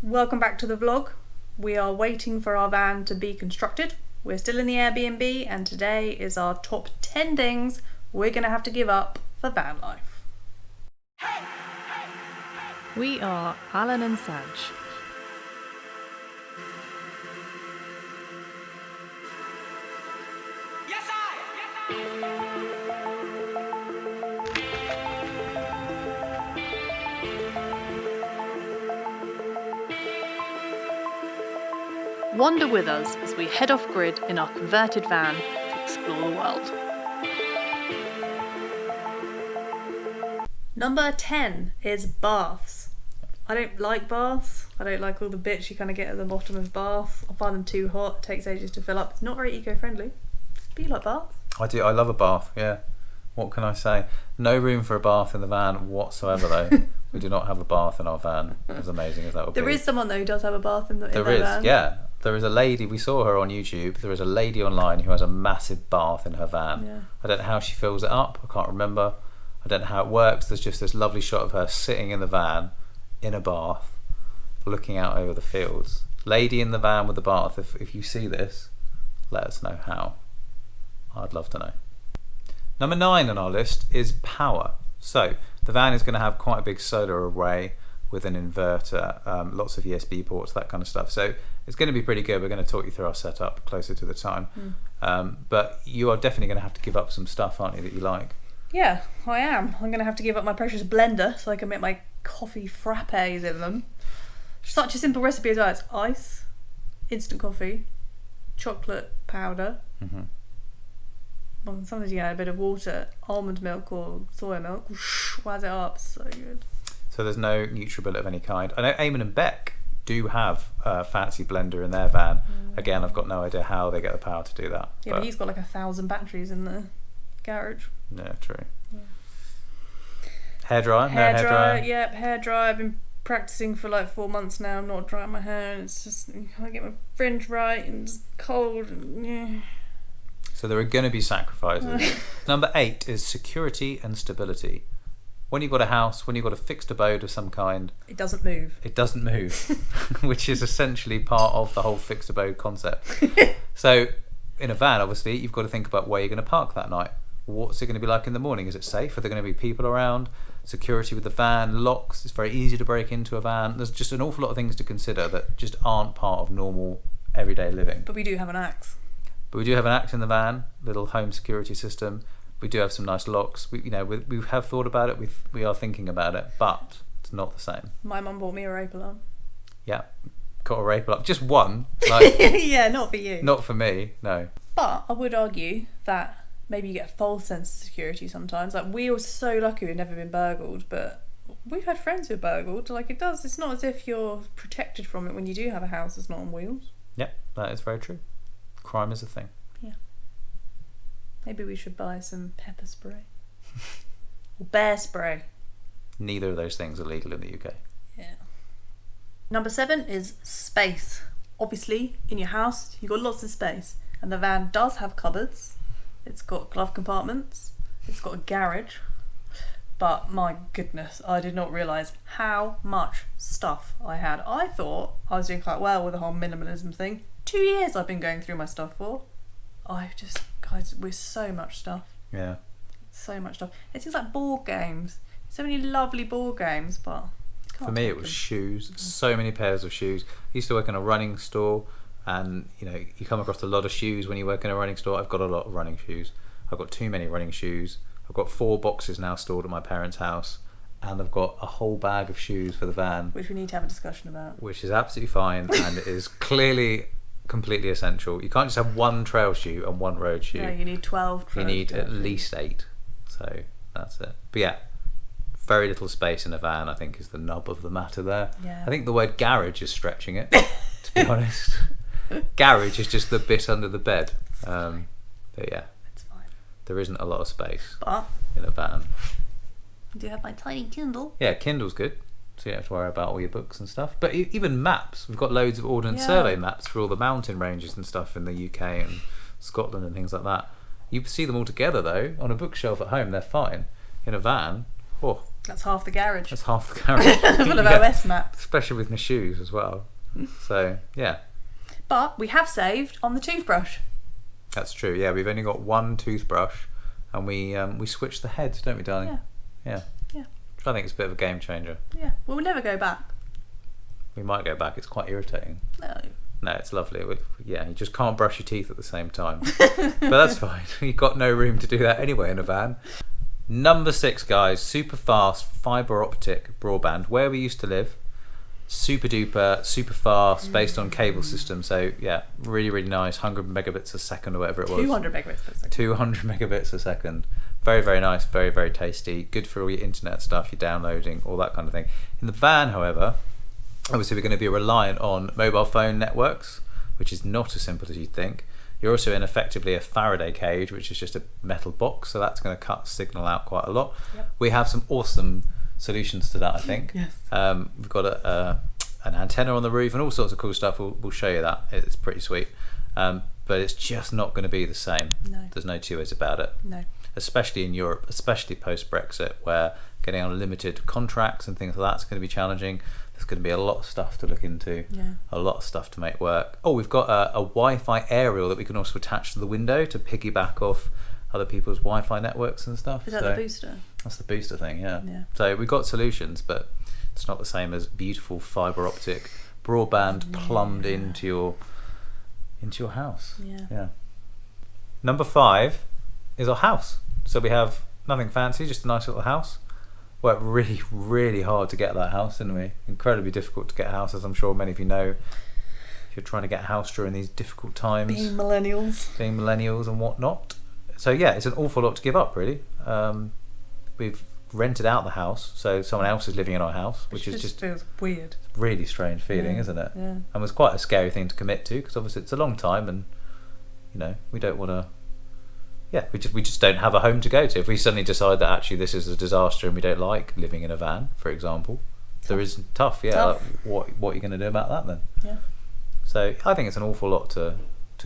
Welcome back to the vlog. We are waiting for our van to be constructed. We're still in the Airbnb and today is our top 10 things we're going to have to give up for van life. We are Alan and Sadge. Wander with us as we head off grid in our converted van to explore the world. Number 10 is baths. I don't like baths. I don't like all the bits you kind of get at the bottom of bath. I find them too hot. It takes ages to fill up. It's not very eco-friendly. But you like baths? I do. I love a bath, yeah. What can I say? No room for a bath in the van whatsoever, though. We do not have a bath in our van, as amazing as that would be. There is someone, though, who does have a bath in their van. There is, yeah. There is a lady, we saw her on YouTube, there is a lady online who has a massive bath in her van. Yeah. I don't know how she fills it up, I can't remember. I don't know how it works. There's just this lovely shot of her sitting in the van, in a bath, looking out over the fields. Lady in the van with the bath, if you see this, let us know how. I'd love to know. Number 9 on our list is power. So, the van is going to have quite a big solar array with an inverter, lots of USB ports, that kind of stuff. So it's going to be pretty good. We're going to talk you through our setup closer to the time. But you are definitely going to have to give up some stuff, aren't you, that you like? Yeah, I am. I'm going to have to give up my precious blender so I can make my coffee frappes in them. Such a simple recipe as well. It's ice, instant coffee, chocolate powder. Well, sometimes you add a bit of water, almond milk or soy milk. Whazz it up, so good. So there's no NutriBullet of any kind. I know Eamon and Beck do have a fancy blender in their van. Again, I've got no idea how they get the power to do that. Yeah, but he's got like 1,000 batteries in the garage. Yeah, true. Yeah. Hairdryer? Hairdryer, yep, hairdryer. I've been practicing for like 4 months now. I'm not drying my hair. It's just, I get my fringe right and it's cold. And, yeah. So there are going to be sacrifices. Number 8 is security and stability. When you've got a house, when you've got a fixed abode of some kind, it doesn't move. It doesn't move, which is essentially part of the whole fixed abode concept. So in a van, obviously, you've got to think about where you're going to park that night. What's it going to be like in the morning? Is it safe? Are there going to be people around? Security with the van, locks. It's very easy to break into a van. There's just an awful lot of things to consider that just aren't part of normal everyday living. But we do have an axe. But we do have an axe in the van, little home security system. We do have some nice locks. We have thought about it. We are thinking about it, but it's not the same. My mum bought me a rape alarm. Yeah, got a rape alarm. Just one. Like, yeah, not for you. Not for me, no. But I would argue that maybe you get a false sense of security sometimes. Like, we were so lucky we've never been burgled, but we've had friends who are burgled. Like, it's not as if you're protected from it when you do have a house that's not on wheels. Yeah, that is very true. Crime is a thing. Maybe we should buy some pepper spray. Or bear spray. Neither of those things are legal in the UK. Yeah. Number 7 is space. Obviously, in your house, you've got lots of space. And the van does have cupboards. It's got glove compartments. It's got a garage. But my goodness, I did not realise how much stuff I had. I thought I was doing quite well with the whole minimalism thing. 2 years I've been going through my stuff for. Guys, with so much stuff. Yeah. So much stuff. It seems like board games. So many lovely board games, but for me it was shoes. So many pairs of shoes. I used to work in a running store, and you come across a lot of shoes when you work in a running store. I've got a lot of running shoes. I've got too many running shoes. I've got 4 boxes now stored at my parents' house, and I've got a whole bag of shoes for the van, which we need to have a discussion about. Which is absolutely fine, and it is clearly completely essential. You can't just have 1 trail shoe and 1 road shoe. No, you need 12 trail. You need at least 8. So that's it. But yeah, very little space in a van, I think, is the nub of the matter there. Yeah. I think the word garage is stretching it, to be honest. Garage is just the bit under the bed. But yeah, it's fine. There isn't a lot of space but in a van. I do have my tiny Kindle. Yeah, Kindle's good. So you don't have to worry about all your books and stuff. But even maps. We've got loads of Ordnance Survey maps for all the mountain ranges and stuff in the UK and Scotland and things like that. You see them all together, though, on a bookshelf at home, they're fine. In a van, That's half the garage. That's half the garage. Full of OS maps. Especially with my shoes as well. So, yeah. But we have saved on the toothbrush. That's true, yeah. We've only got one toothbrush and we switched the heads, don't we, darling? Yeah. I think it's a bit of a game changer. Yeah. We'll never go back. We might go back. It's quite irritating. No, it's lovely. Yeah, you just can't brush your teeth at the same time. But that's fine. You've got no room to do that anyway in a van. Number 6, guys. Super fast fibre optic broadband. Where we used to live. Super duper, super fast, based on cable system. So, yeah, really, really nice. 100 megabits a second or whatever it was. 200 megabits per second. 200 megabits a second. Very, very nice. Very, very tasty. Good for all your internet stuff, your downloading, all that kind of thing. In the van, however, obviously we're going to be reliant on mobile phone networks, which is not as simple as you'd think. You're also in effectively a Faraday cage, which is just a metal box, so that's going to cut signal out quite a lot. Yep. We have some awesome solutions to that, I think. Yes. We've got an antenna on the roof and all sorts of cool stuff. We'll show you that. It's pretty sweet. But it's just not going to be the same. No. There's no two ways about it. No. Especially in Europe, especially post-Brexit, where getting unlimited contracts and things like that's going to be challenging. There's going to be a lot of stuff to look into, a lot of stuff to make work. Oh, we've got a Wi-Fi aerial that we can also attach to the window to piggyback off other people's Wi-Fi networks and stuff. Is that the booster? That's the booster thing, yeah. So we've got solutions, but it's not the same as beautiful fibre optic broadband plumbed into your house. Yeah. Number 5 is our house. So we have nothing fancy, just a nice little house. Worked really, really hard to get that house, didn't we? Incredibly difficult to get a house, as I'm sure many of you know. If you're trying to get a house during these difficult times. Being millennials and whatnot. So yeah, it's an awful lot to give up, really. We've rented out the house, so someone else is living in our house, which is just feels weird. Really strange feeling, isn't it? Yeah. And was quite a scary thing to commit to, because obviously it's a long time, and we don't want to. Yeah, we just don't have a home to go to. If we suddenly decide that actually this is a disaster and we don't like living in a van, for example, there is tough. Yeah, like, what are you going to do about that then? Yeah. So I think it's an awful lot to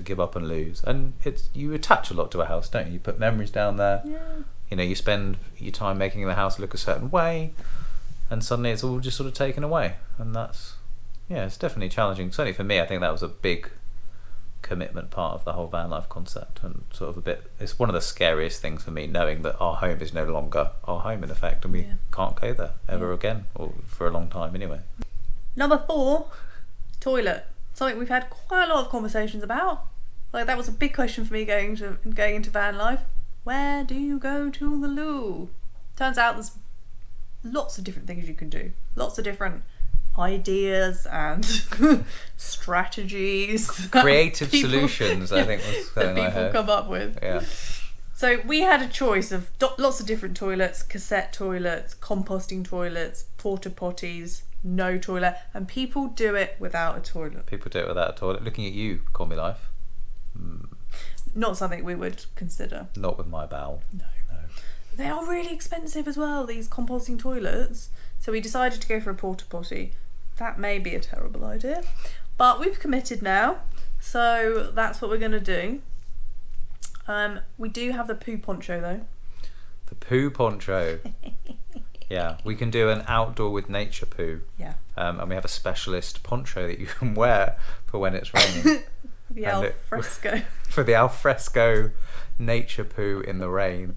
give up and lose, and you attach a lot to a house, don't you? You put memories down there. Yeah. You spend your time making the house look a certain way, and suddenly it's all just sort of taken away, and it's definitely challenging. Certainly for me, I think that was a big commitment part of the whole van life concept, and sort of it's one of the scariest things for me, knowing that our home is no longer our home in effect, and we can't go there ever again, or for a long time anyway. Number 4, toilet. Something we've had quite a lot of conversations about. Like, that was a big question for me going into van life. Where do you go to the loo? Turns out there's lots of different things you can do. Lots of different ideas and strategies, creative solutions. I think was that people come up with. Yeah. So we had a choice of lots of different toilets: cassette toilets, composting toilets, porta potties, no toilet, and people do it without a toilet. Looking at you, Call Me Life. Not something we would consider. Not with my bowel. No. They are really expensive as well, these composting toilets. So we decided to go for a porta potty. That may be a terrible idea, but we've committed now, so that's what we're going to do. We do have the poo poncho though. The poo poncho. Yeah, we can do an outdoor with nature poo. Yeah. And we have a specialist poncho that you can wear for when it's raining. The alfresco. For the alfresco nature poo in the rain.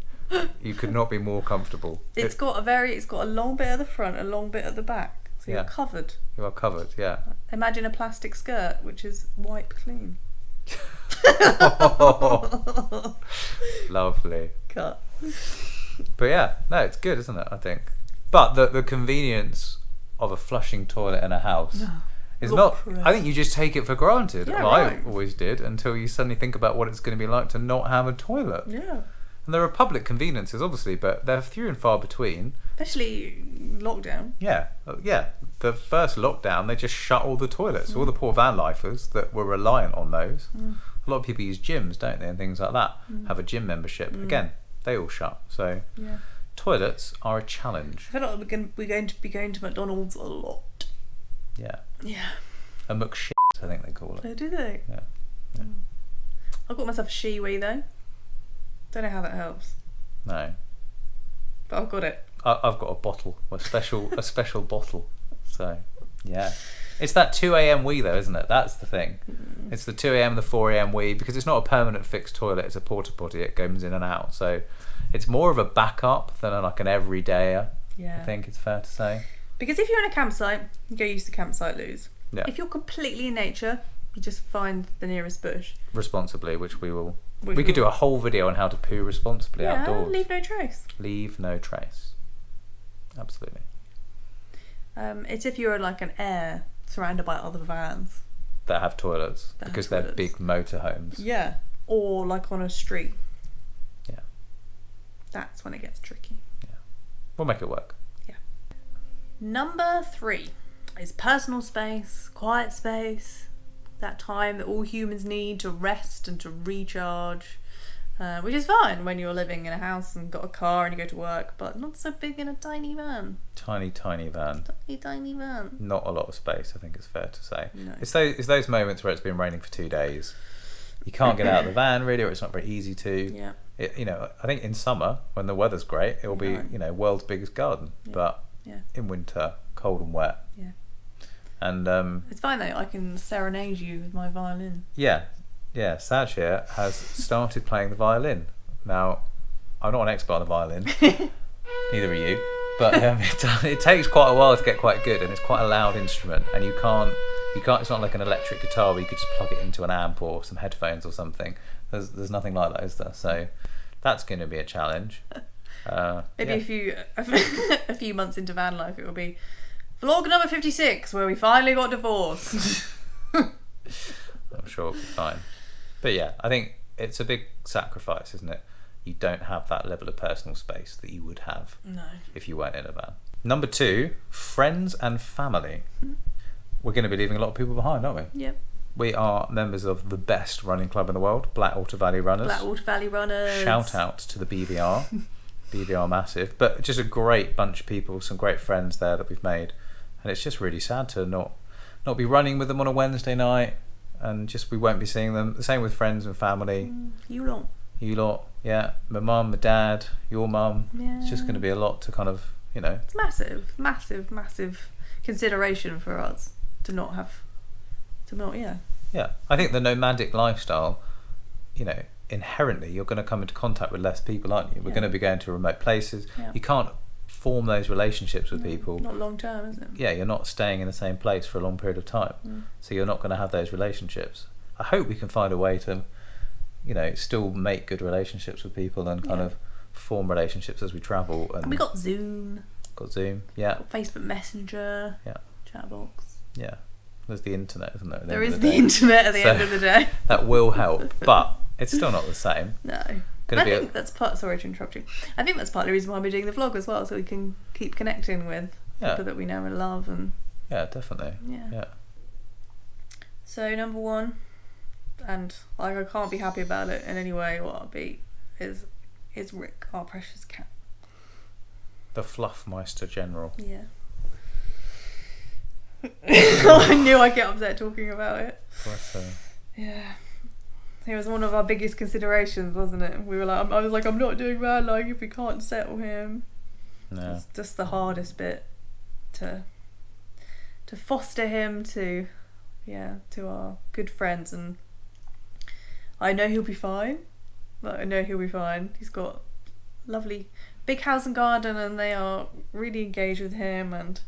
You could not be more comfortable. It's got a long bit at the front, a long bit at the back. So you're covered. You are covered, yeah. Imagine a plastic skirt which is wiped clean. Lovely. Cut. But yeah, no, it's good, isn't it? I think. But the convenience of a flushing toilet in a house is not. I think you just take it for granted. Yeah, well, right. I always did, until you suddenly think about what it's going to be like to not have a toilet. Yeah. And there are public conveniences, obviously, but they're few and far between. Especially lockdown. Yeah. The first lockdown, they just shut all the toilets. All the poor van lifers that were reliant on those. A lot of people use gyms, don't they, and things like that. Have a gym membership. Again, they all shut. So toilets are a challenge. I feel like we're going to be going to McDonald's a lot. Yeah. Yeah. A McShit, I think they call it. Oh, do they? Yeah. I got myself a Shiwi though. Don't know how that helps. No. But I've got it. I've got a bottle, a special bottle. So, yeah. It's that 2 a.m. wee though, isn't it? That's the thing. It's the 2 a.m. the 4 a.m. wee, because it's not a permanent fixed toilet. It's a porta potty. It goes in and out. So it's more of a backup than like an everydayer. Yeah. I think it's fair to say. Because if you're in a campsite, you go use the campsite loos. Yeah. If you're completely in nature, you just find the nearest bush. Responsibly, which we will. We could do a whole video on how to poo responsibly outdoors. Leave no trace. Leave no trace. Absolutely. It's if you're like an air surrounded by other vans that have toilets, because they're big motorhomes. Yeah, or like on a street. Yeah. That's when it gets tricky. Yeah. We'll make it work. Yeah. Number 3 is personal space, quiet space, that time that all humans need to rest and to recharge. Which is fine when you're living in a house and got a car and you go to work, but not so big in a tiny van. Tiny van. Tiny van. Not a lot of space, I think it's fair to say. No. It's those moments where it's been raining for 2 days. You can't get out of the van really, or it's not very easy to. Yeah. I think in summer when the weather's great, it will be world's biggest garden. Yeah. But in winter, cold and wet. Yeah. And it's fine though. I can serenade you with my violin. Yeah. Yeah, Sadge here has started playing the violin. Now, I'm not an expert on the violin, neither are you, but it takes quite a while to get quite good, and it's quite a loud instrument, and you can't. It's not like an electric guitar where you could just plug it into an amp or some headphones or something. There's nothing like that, is there? So that's going to be a challenge. Maybe a few months into van life, it will be vlog number 56, where we finally got divorced. I'm sure it'll be fine. But yeah, I think it's a big sacrifice, isn't it? You don't have that level of personal space that you would have if you weren't in a van. Number 2, friends and family. We're going to be leaving a lot of people behind, aren't we? Yep. We are members of the best running club in the world, Blackwater Valley Runners. Blackwater Valley Runners. Shout out to the BVR. BVR massive. But just a great bunch of people, some great friends there that we've made. And it's just really sad to not be running with them on a Wednesday night. And just we won't be seeing them. The same with friends and family. You lot, yeah. My mum, my dad, your mum. Yeah. It's just going to be a lot to kind of, It's massive consideration for us to not have, Yeah, I think the nomadic lifestyle, inherently you're going to come into contact with less people, aren't you? We're going to be going to remote places. Yeah. You can't form those relationships with people. Not long term, is it? Yeah, you're not staying in the same place for a long period of time. So you're not going to have those relationships. I hope we can find a way to, still make good relationships with people and kind of form relationships as we travel. And we got Zoom. Yeah. Got Facebook Messenger. Yeah. Chatbox. Yeah. There's the internet, isn't there? There is the internet at the end of the day. That will help, but it's still not the same. No. I think that's sorry to interrupt you. I think that's partly the reason why we're doing the vlog as well, so we can keep connecting with people that we know and love. And yeah, definitely. Yeah. So number 1, and I can't be happy about it in any way. What I'll be is Rick, our precious cat. The Fluffmeister General. Yeah. I knew I'd get upset talking about it. Yeah. It was one of our biggest considerations, wasn't it? We were like, I was like, I'm not doing van life if we can't settle him. No. It's just the hardest bit to foster him to our good friends, and I know he'll be fine. He's got lovely big house and garden, and they are really engaged with him, and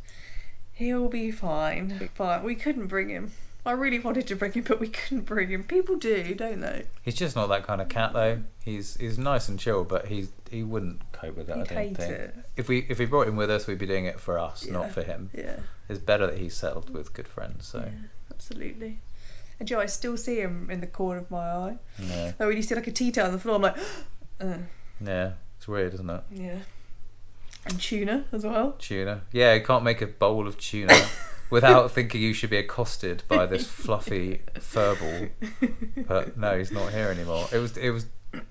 he'll be fine. But we couldn't bring him. I really wanted to bring him, but we couldn't bring him. People do, don't they? He's just not that kind of cat, though. He's nice and chill, but he wouldn't cope with it. I don't think. It. If we brought him with us, we'd be doing it for us, not for him. Yeah. It's better that he's settled with good friends. So. Yeah, absolutely. And Joe, I still see him in the corner of my eye. Yeah. Like when you see like a tea towel on the floor, I'm like, Yeah, it's weird, isn't it? Yeah. And tuna as well. Tuna. Yeah, you can't make a bowl of tuna without thinking you should be accosted by this fluffy furball. But no, he's not here anymore. It was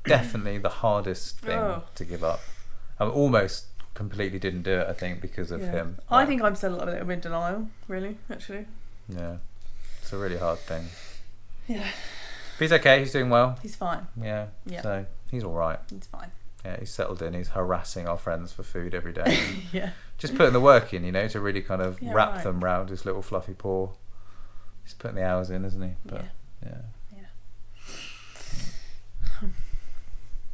definitely the hardest thing to give up. I almost completely didn't do it, I think, because of him. I think I'm still a little bit in denial, really, actually. Yeah. It's a really hard thing. Yeah. But he's okay, he's doing well. He's fine. Yeah. Yeah. So he's alright. He's fine. Yeah, he's settled in. He's harassing our friends for food every day. Yeah. Just putting the work in, to really kind of Yeah, wrap right. them round his little fluffy paw. He's putting the hours in, isn't he? But, yeah.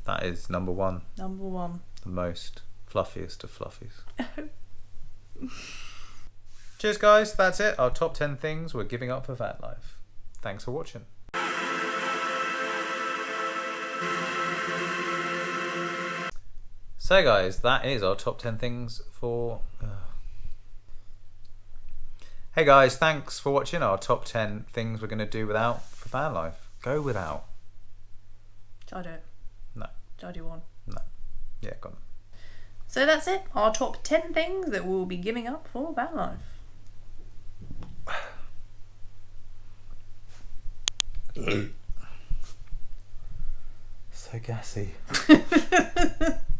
That is number one. Number one. The most fluffiest of fluffies. Cheers, guys. That's it. Our top 10 things we're giving up for van life. Thanks for watching. So, guys, that is our top 10 things for... Hey, guys, thanks for watching our top 10 things we're going to do without for van life. Go without. I don't. No. I do one. No. Yeah, go on. So that's it. Our top 10 things that we'll be giving up for van life. So gassy.